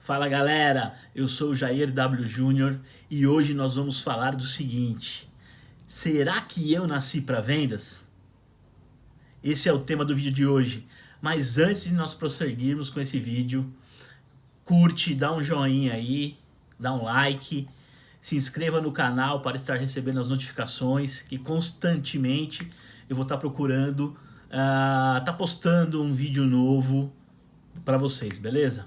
Fala galera, eu sou o Jair W. Júnior e hoje nós vamos falar do seguinte: será que eu nasci para vendas? Esse é o tema do vídeo de hoje, mas antes de nós prosseguirmos com esse vídeo, curte, dá um joinha aí, dá um like, se inscreva no canal para estar recebendo as notificações que constantemente eu vou estar procurando, tá postando um vídeo novo para vocês, beleza?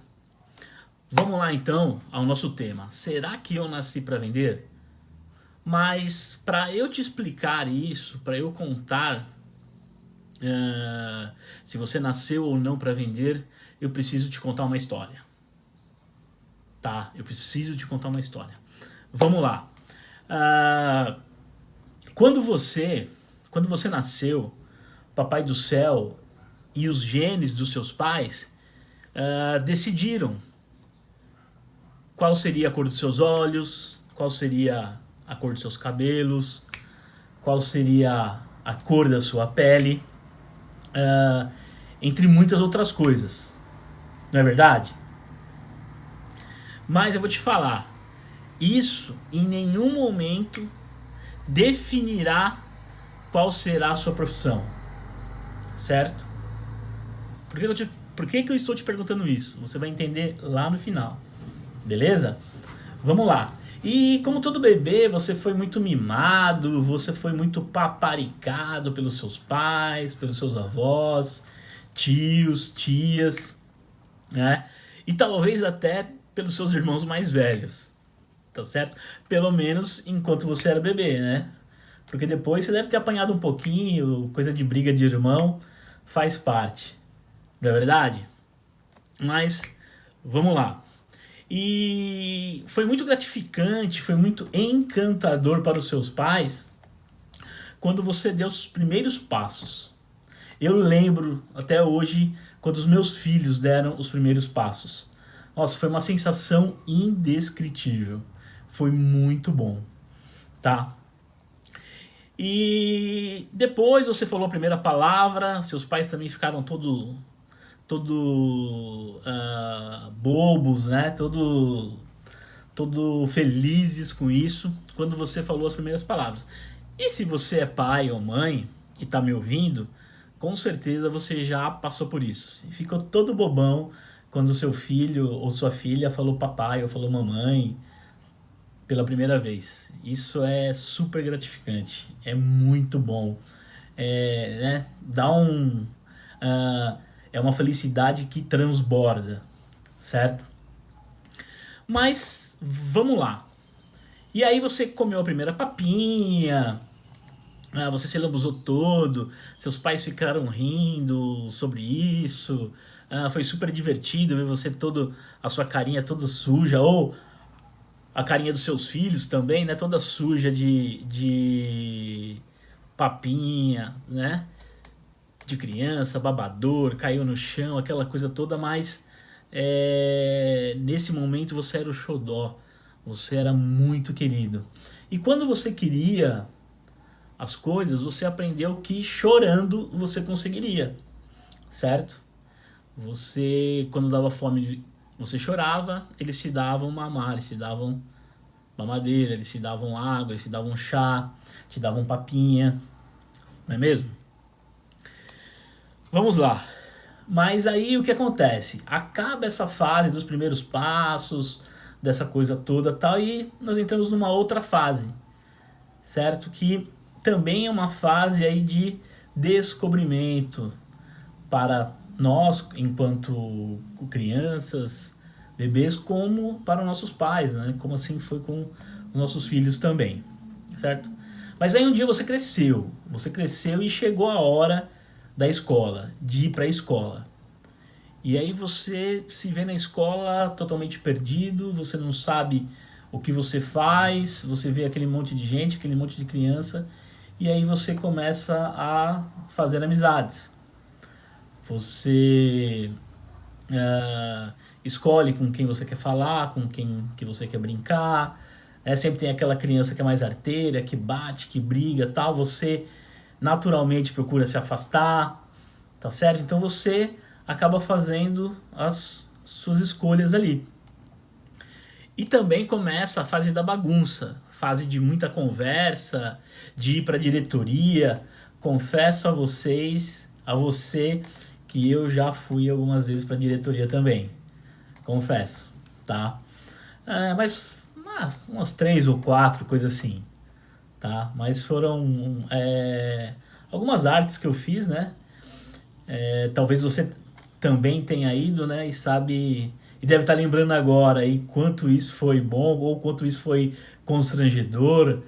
Vamos lá então ao nosso tema. Será que eu nasci para vender? Mas para eu te explicar isso, para eu contar se você nasceu ou não para vender, eu preciso te contar uma história. Tá? Eu preciso te contar uma história. Vamos lá. Quando você nasceu, Papai do Céu e os genes dos seus pais decidiram qual seria a cor dos seus olhos, qual seria a cor dos seus cabelos, qual seria a cor da sua pele, entre muitas outras coisas. Não é verdade? Mas eu vou te falar, isso em nenhum momento definirá qual será a sua profissão. Certo? Por que eu estou te perguntando isso? Você vai entender lá no final. Beleza? Vamos lá. E como todo bebê, você foi muito mimado, você foi muito paparicado pelos seus pais, pelos seus avós, tios, tias, né? E talvez até pelos seus irmãos mais velhos, tá certo? Pelo menos enquanto você era bebê, né? Porque depois você deve ter apanhado um pouquinho, coisa de briga de irmão, faz parte, não é verdade? Mas vamos lá. E foi muito gratificante, foi muito encantador para os seus pais quando você deu os primeiros passos. Eu lembro até hoje quando os meus filhos deram os primeiros passos. Nossa, foi uma sensação indescritível. Foi muito bom, tá? E depois você falou a primeira palavra, seus pais também ficaram todo bobos, né? Todo felizes com isso quando você falou as primeiras palavras. E se você é pai ou mãe e tá me ouvindo, com certeza você já passou por isso. E ficou todo bobão quando seu filho ou sua filha falou papai ou falou mamãe pela primeira vez. Isso é super gratificante, é muito bom, né? É uma felicidade que transborda, certo? Mas vamos lá. E aí você comeu a primeira papinha, você se lambuzou todo, seus pais ficaram rindo sobre isso, foi super divertido ver você todo, a sua carinha toda suja, ou a carinha dos seus filhos também, né? Toda suja de papinha, né? De criança, babador, caiu no chão, aquela coisa toda, mas nesse momento você era o xodó, você era muito querido. E quando você queria as coisas, você aprendeu que chorando você conseguiria, certo? Você, quando dava fome, você chorava, eles te davam mamar, eles te davam mamadeira, eles te davam água, eles te davam chá, te davam papinha, não é mesmo? Vamos lá. Mas aí o que acontece? Acaba essa fase dos primeiros passos, dessa coisa toda tal, e nós entramos numa outra fase, certo? Que também é uma fase aí de descobrimento para nós, enquanto crianças, bebês, como para nossos pais, né? Como assim foi com os nossos filhos também, certo? Mas aí um dia você cresceu e chegou a hora da escola, de ir para a escola. E aí você se vê na escola totalmente perdido, você não sabe o que você faz, você vê aquele monte de gente, aquele monte de criança, e aí você começa a fazer amizades. Você escolhe com quem você quer falar, com quem que você quer brincar. Sempre tem aquela criança que é mais arteira, que bate, que briga, tal. Você naturalmente procura se afastar, tá certo? Então você acaba fazendo as suas escolhas ali. E também começa a fase da bagunça, fase de muita conversa, de ir para a diretoria. Confesso a vocês, a você, que eu já fui algumas vezes para a diretoria também. Confesso, tá? Mas umas 3 ou 4, coisa assim, tá? Mas foram algumas artes que eu fiz, né? Talvez você também tenha ido, né? E sabe, e deve estar lembrando agora aí quanto isso foi bom ou quanto isso foi constrangedor.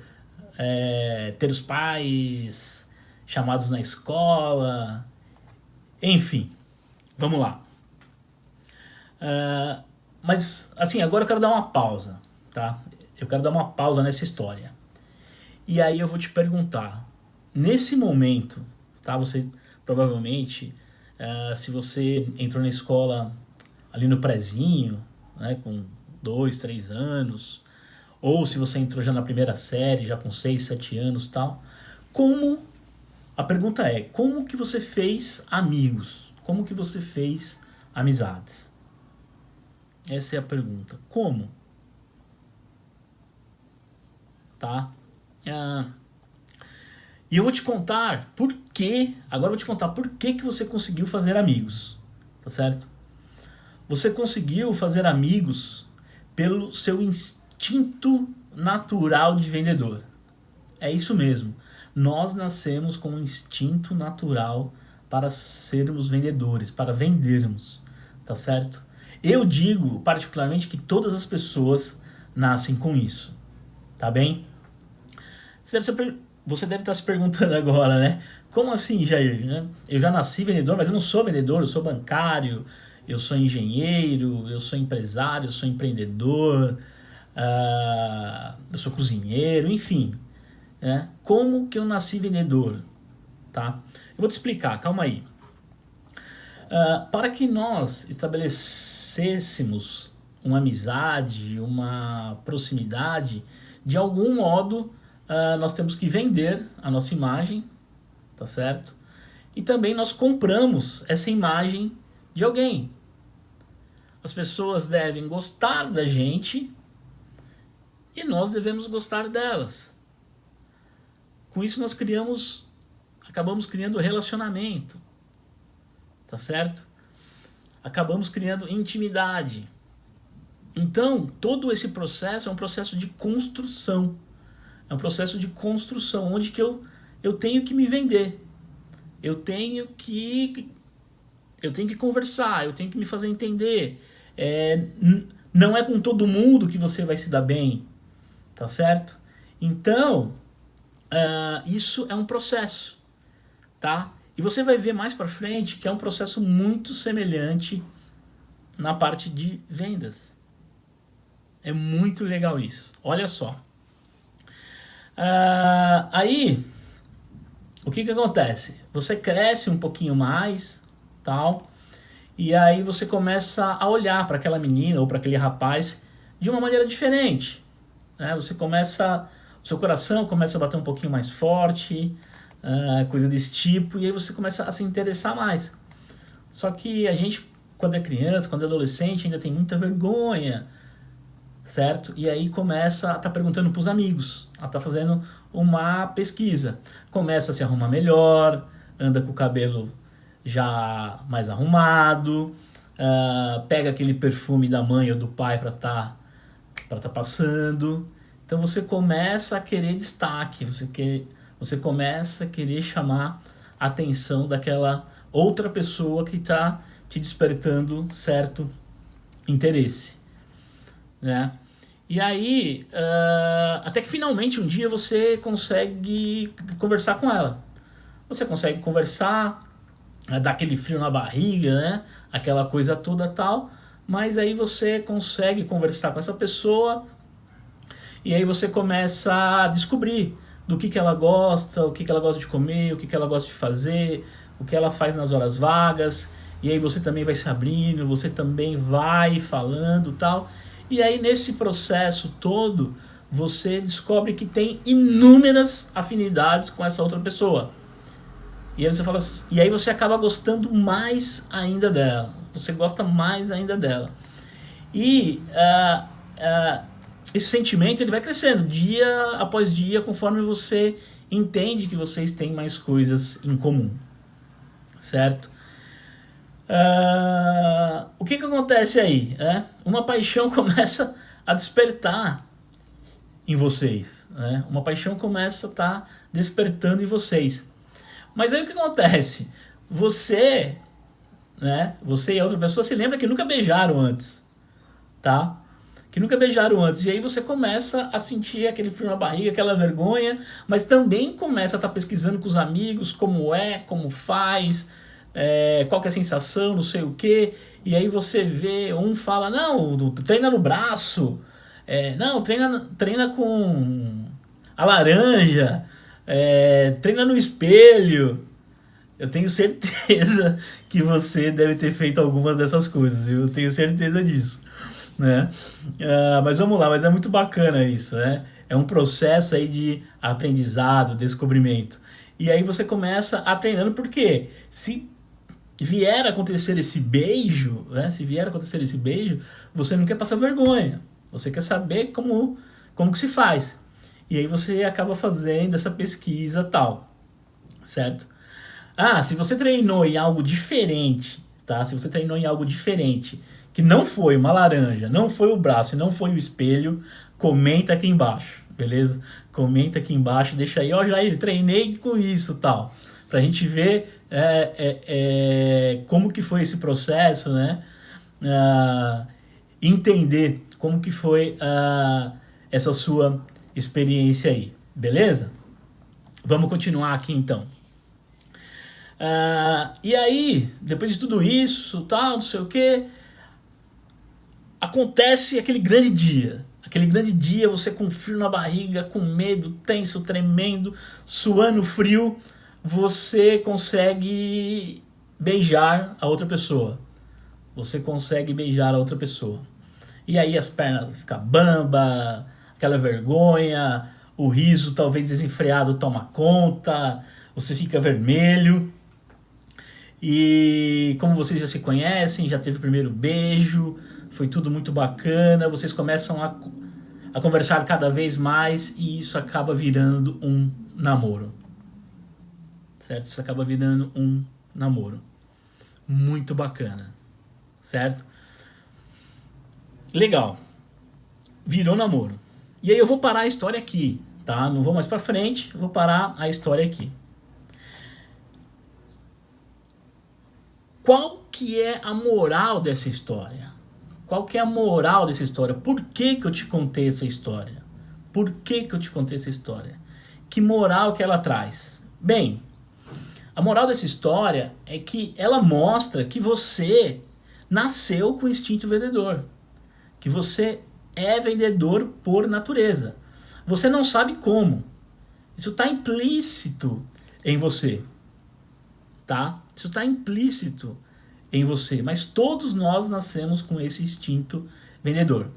Ter os pais chamados na escola, enfim, vamos lá. Mas assim, agora eu quero dar uma pausa, tá? Eu quero dar uma pausa nessa história. E aí eu vou te perguntar, nesse momento, tá? Você provavelmente, se você entrou na escola ali no prezinho, né, com 2, 3 anos, ou se você entrou já na primeira série, já com 6, 7 anos, tal, a pergunta é, como que você fez amigos? Como que você fez amizades? Essa é a pergunta. Como? Tá? E eu vou te contar por quê. Agora eu vou te contar por que você conseguiu fazer amigos. Tá certo? Você conseguiu fazer amigos pelo seu instinto natural de vendedor. É isso mesmo. Nós nascemos com um instinto natural para sermos vendedores, para vendermos. Tá certo? Eu digo particularmente que todas as pessoas nascem com isso. Tá bem? Você deve estar se perguntando agora, né? Como assim, Jair? Né? Eu já nasci vendedor, mas eu não sou vendedor, eu sou bancário, eu sou engenheiro, eu sou empresário, eu sou empreendedor, eu sou cozinheiro, enfim. Né? Como que eu nasci vendedor? Tá? Eu vou te explicar, calma aí. Para que nós estabelecêssemos uma amizade, uma proximidade, de algum modo nós temos que vender a nossa imagem, tá certo? E também nós compramos essa imagem de alguém. As pessoas devem gostar da gente e nós devemos gostar delas. Com isso nós acabamos criando relacionamento, tá certo? Acabamos criando intimidade. Então, todo esse processo é um processo de construção. É um processo de construção, onde que eu tenho que me vender. Eu tenho que conversar, eu tenho que me fazer entender. Não é com todo mundo que você vai se dar bem, tá certo? Então, isso é um processo, tá? E você vai ver mais pra frente que é um processo muito semelhante na parte de vendas. É muito legal isso. Olha só. Aí, o que acontece? Você cresce um pouquinho mais, tal, e aí você começa a olhar para aquela menina ou para aquele rapaz de uma maneira diferente, né? O seu coração começa a bater um pouquinho mais forte, coisa desse tipo, e aí você começa a se interessar mais. Só que a gente, quando é criança, quando é adolescente, ainda tem muita vergonha, certo? E aí começa a estar perguntando para os amigos, a estar fazendo uma pesquisa. Começa a se arrumar melhor, anda com o cabelo já mais arrumado, pega aquele perfume da mãe ou do pai para tá passando. Então você começa a querer destaque, você começa a querer chamar a atenção daquela outra pessoa que está te despertando certo interesse, né? E aí, até que finalmente um dia você consegue conversar com ela. Você consegue conversar, dá aquele frio na barriga, né? Aquela coisa toda tal, mas aí você consegue conversar com essa pessoa e aí você começa a descobrir do que ela gosta, o que ela gosta de comer, o que ela gosta de fazer, o que ela faz nas horas vagas, e aí você também vai se abrindo, você também vai falando tal. E aí nesse processo todo, você descobre que tem inúmeras afinidades com essa outra pessoa. E aí você fala, e aí você acaba gostando mais ainda dela. Você gosta mais ainda dela. E esse sentimento ele vai crescendo dia após dia conforme você entende que vocês têm mais coisas em comum, certo? O que acontece aí? Uma paixão começa a despertar em vocês, né? Uma paixão começa a estar despertando em vocês. Mas aí o que acontece? Você, né? Você e a outra pessoa se lembra que nunca beijaram antes, tá? Que nunca beijaram antes. E aí você começa a sentir aquele frio na barriga, aquela vergonha, mas também começa a estar pesquisando com os amigos como faz, qual que é a sensação, não sei o quê. E aí você vê, um fala, não, treina no braço, não, treina com a laranja, treina no espelho. Eu tenho certeza que você deve ter feito algumas dessas coisas, eu tenho certeza disso, né? Mas vamos lá, mas é muito bacana isso, né? É um processo aí de aprendizado, descobrimento. E aí você começa a treinando, porque se vier a acontecer esse beijo, né? Se vier a acontecer esse beijo, você não quer passar vergonha. Você quer saber como que se faz. E aí você acaba fazendo essa pesquisa tal, certo? Se você treinou em algo diferente, tá? Se você treinou em algo diferente, que não foi uma laranja, não foi o braço e não foi o espelho, comenta aqui embaixo, beleza? Comenta aqui embaixo, deixa aí, Jair, treinei com isso, tal. Pra gente ver como que foi esse processo, né? Entender como que foi essa sua experiência aí, beleza? Vamos continuar aqui então. E aí, depois de tudo isso, tal, não sei o que, acontece aquele grande dia. Aquele grande dia, você com frio na barriga, com medo, tenso, tremendo, suando frio, você consegue beijar a outra pessoa. Você consegue beijar a outra pessoa. E aí as pernas ficam bamba, aquela vergonha, o riso talvez desenfreado toma conta, você fica vermelho. E como vocês já se conhecem, já teve o primeiro beijo, foi tudo muito bacana, vocês começam a conversar cada vez mais e isso acaba virando um namoro. Certo? Isso acaba virando um namoro. Muito bacana. Certo? Legal. Virou namoro. E aí eu vou parar a história aqui, tá? Não vou mais pra frente, vou parar a história aqui. Qual que é a moral dessa história? Qual que é a moral dessa história? Por que que eu te contei essa história? Por que que eu te contei essa história? Que moral que ela traz? Bem, a moral dessa história é que ela mostra que você nasceu com o instinto vendedor. Que você é vendedor por natureza. Você não sabe como. Isso está implícito em você. Tá? Isso está implícito em você, mas todos nós nascemos com esse instinto vendedor.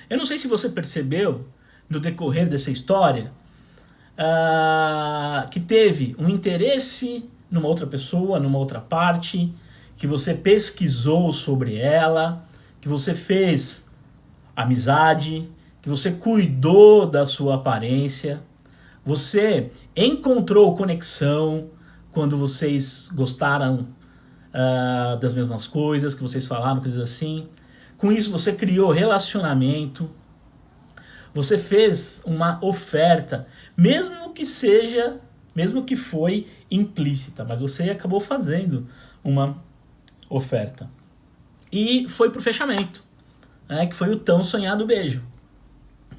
Eu não sei se você percebeu no decorrer dessa história que teve um interesse numa outra pessoa, numa outra parte, que você pesquisou sobre ela, que você fez amizade, que você cuidou da sua aparência, você encontrou conexão quando vocês gostaram das mesmas coisas, que vocês falaram, coisas assim. Com isso você criou relacionamento, você fez uma oferta, mesmo que foi implícita, mas você acabou fazendo uma oferta. E foi pro fechamento, né, que foi o tão sonhado beijo.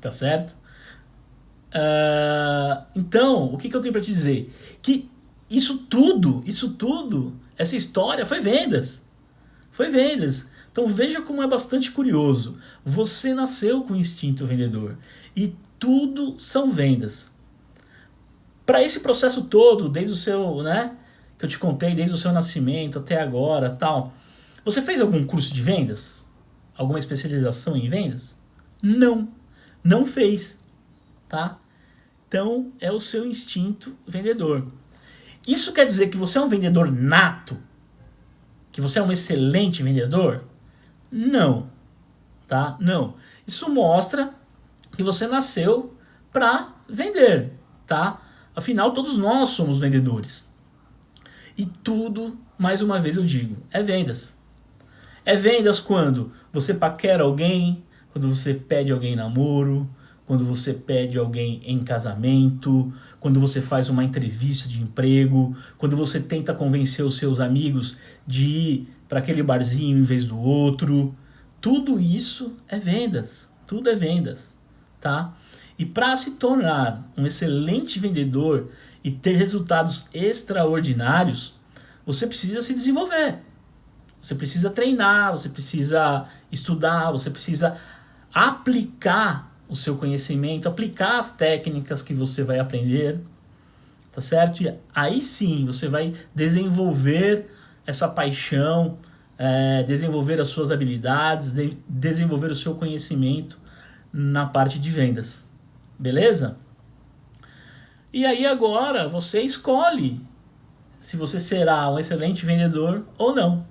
Tá certo? Então, o que eu tenho para te dizer? Que isso tudo, essa história foi vendas. Foi vendas. Então veja como é bastante curioso. Você nasceu com o instinto vendedor e tudo são vendas. Para esse processo todo, desde o seu, né, que eu te contei, desde o seu nascimento até agora, tal. Você fez algum curso de vendas? Alguma especialização em vendas? Não fez, tá? Então é o seu instinto vendedor. Isso quer dizer que você é um vendedor nato? Que você é um excelente vendedor? Não. tá? Não. Isso mostra que você nasceu para vender, tá? Afinal, todos nós somos vendedores. E tudo, mais uma vez eu digo, é vendas. É vendas quando você paquera alguém, quando você pede alguém em namoro, quando você pede alguém em casamento, quando você faz uma entrevista de emprego, quando você tenta convencer os seus amigos de ir para aquele barzinho em vez do outro. Tudo isso é vendas. Tudo é vendas, tá? E para se tornar um excelente vendedor e ter resultados extraordinários, você precisa se desenvolver. Você precisa treinar, você precisa estudar, você precisa aplicar o seu conhecimento, aplicar as técnicas que você vai aprender, tá certo? E aí sim você vai desenvolver essa paixão, desenvolver as suas habilidades, desenvolver o seu conhecimento na parte de vendas, beleza? E aí agora você escolhe se você será um excelente vendedor ou não.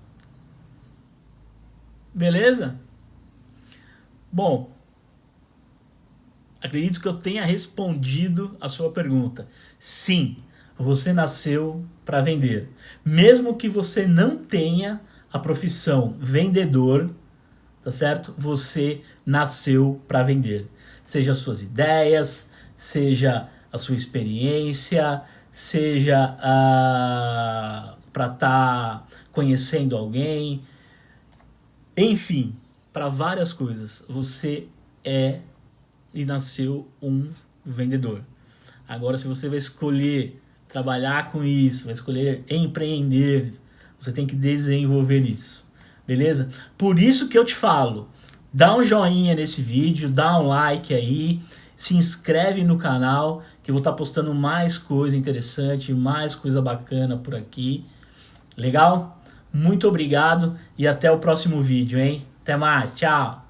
Beleza? Bom, acredito que eu tenha respondido a sua pergunta. Sim, você nasceu para vender. Mesmo que você não tenha a profissão vendedor, tá certo? Você nasceu para vender. Seja as suas ideias, seja a sua experiência, seja para estar conhecendo alguém, enfim, para várias coisas. Você é e nasceu um vendedor. Agora, se você vai escolher trabalhar com isso, vai escolher empreender, você tem que desenvolver isso, beleza? Por isso que eu te falo, dá um joinha nesse vídeo, dá um like aí, se inscreve no canal, que eu vou estar postando mais coisa interessante, mais coisa bacana por aqui. Legal? Muito obrigado e até o próximo vídeo, hein? Até mais, tchau!